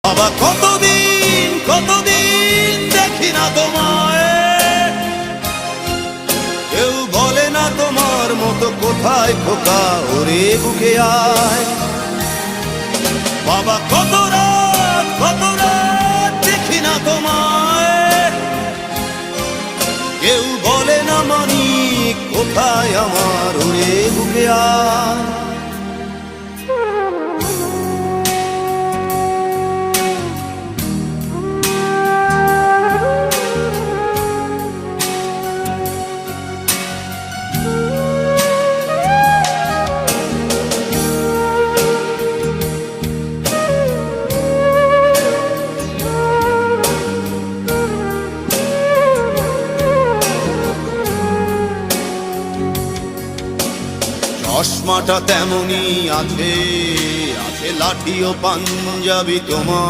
বাবা কতদিন কতদিন দেখি না তোমায়, কেউ বলে না তোমার মতো কোথায় খোকা ওরে বুকে আয়। বাবা কত রাত দেখি না তোমায়, কেউ বলে না মানি কোথায় আমার ওরে বুকে আয়। চশমাটা তেমনি আছে, আছে লাঠি ও পাঞ্জাবি তোমার।